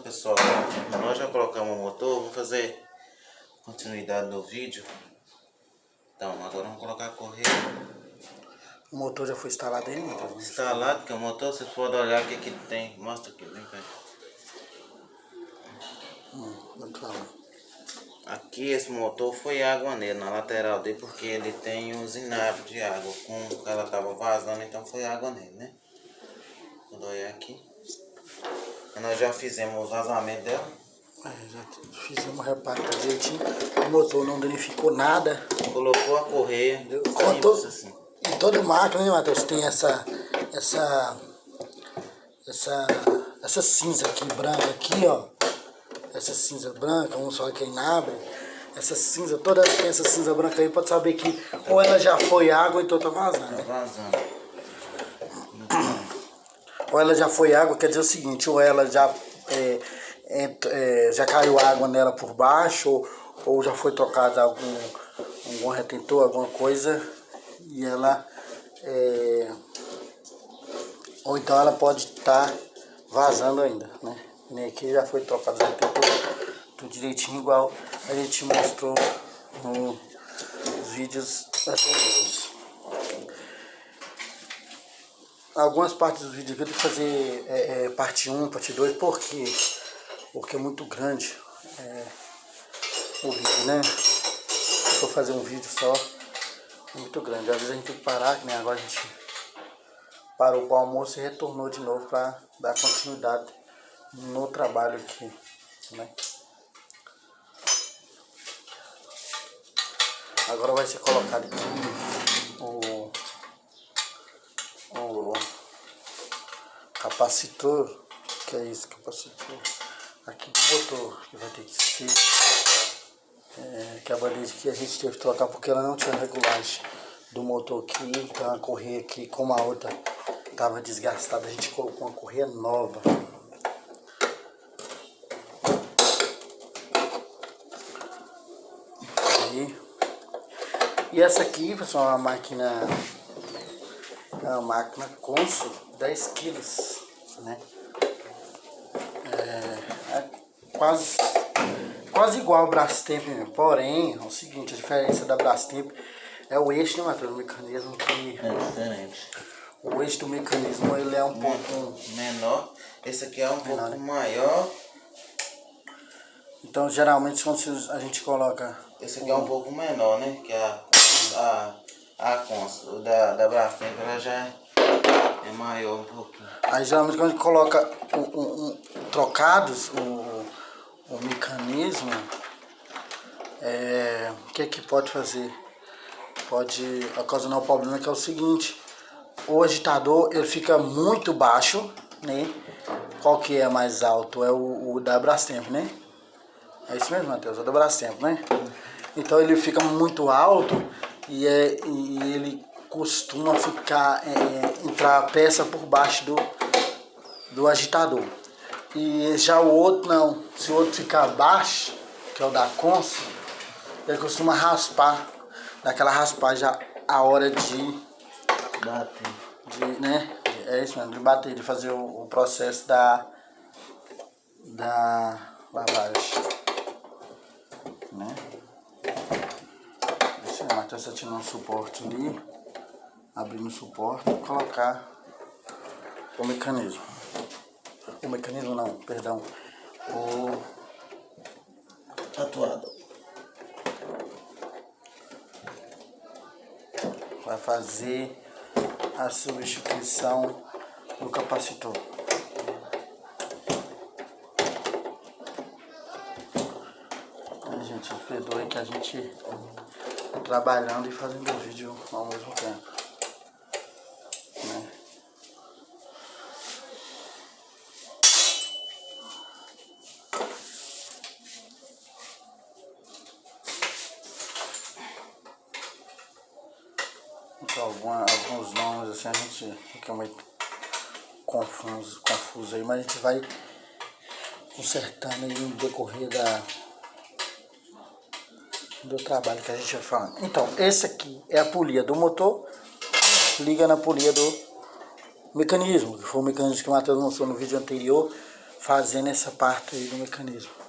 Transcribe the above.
pessoal, nós já colocamos o motor, vamos fazer continuidade do vídeo. Então, agora vamos colocar a correia. O motor já foi instalado aí? Instalado, porque o motor, vocês podem olhar o que que tem. Mostra aqui, vem cá. Vamos falar. Aqui esse motor foi água nele, na lateral dele, porque ele tem uns inabres de água. Com ela tava vazando, então foi água nele, né? Vou olhar aqui. Nós já fizemos o vazamento dela. Já fizemos reparo direitinho. O motor não danificou nada. Colocou a correia. Simples assim. Em toda máquina, né, Matheus, tem essa cinza aqui, branca aqui, ó. Essa cinza branca, vamos falar que é inabre. Essa cinza, toda que tem essa cinza branca aí, pode saber que ou ela já foi água, então tá vazando. Tá vazando. Ou ela já foi água, quer dizer o seguinte, ou ela já já caiu água nela por baixo, ou já foi trocado algum retentor, alguma coisa, e ela ou então ela pode estar vazando ainda, né? E aqui já foi trocado o retentor, tudo direitinho, igual a gente mostrou nos vídeos anteriores. Algumas partes do vídeo aqui eu tenho que fazer parte 1, parte 2, porque é muito grande o vídeo, né? Se for fazer um vídeo só, é muito grande. Às vezes a gente tem que parar, que nem agora a gente parou para o almoço e retornou de novo para dar continuidade no trabalho aqui, né? Agora vai ser colocado aqui o capacitor, que é esse capacitor aqui do motor, que vai ter que ser que a bandeja que a gente teve que trocar porque ela não tinha regulagem do motor aqui, então a correia aqui, como a outra estava desgastada, a gente colocou uma correia nova. E essa aqui, pessoal, é uma máquina Consul 10 quilos, né? É quase igual ao Brastemp, né? Porém, é o seguinte, a diferença da Brastemp é o eixo, né, Matheus? O mecanismo que é diferente. O eixo do mecanismo ele é um pouco menor. Esse aqui é um pouco maior. Então, geralmente, quando a gente coloca... Esse aqui é um pouco menor, né? Que a Consul. Da Brastemp ela já é maior um pouquinho. Aí, geralmente, quando a gente coloca trocados, o mecanismo, o que pode fazer? Pode ocasionar um problema que é o seguinte: o agitador ele fica muito baixo, né? Qual que é mais alto? É o da Brastemp, né? É isso mesmo, Matheus? É o da Brastemp, né? Então ele fica muito alto e ele costuma entrar a peça por baixo do agitador. E já o outro não, se o outro ficar baixo, que é o da Consul, ele costuma raspar, daquela raspagem a hora de bater, né? É isso mesmo, de bater, de fazer o processo da lavagem, né? Isso aí, Matheus, você tirando um suporte ali, abrindo o suporte e colocar o mecanismo. O mecanismo não, perdão, o atuador. Vai fazer a substituição do capacitor. Aí, gente, perdoe que a gente tá trabalhando e fazendo o vídeo ao mesmo tempo, né? Então, alguns nomes assim a gente fica meio confuso aí, mas a gente vai consertando aí no decorrer do trabalho que a gente vai falando. Então, esse aqui é a polia do motor, liga na polia do mecanismo, que foi o mecanismo que o Matheus mostrou no vídeo anterior, fazendo essa parte aí do mecanismo.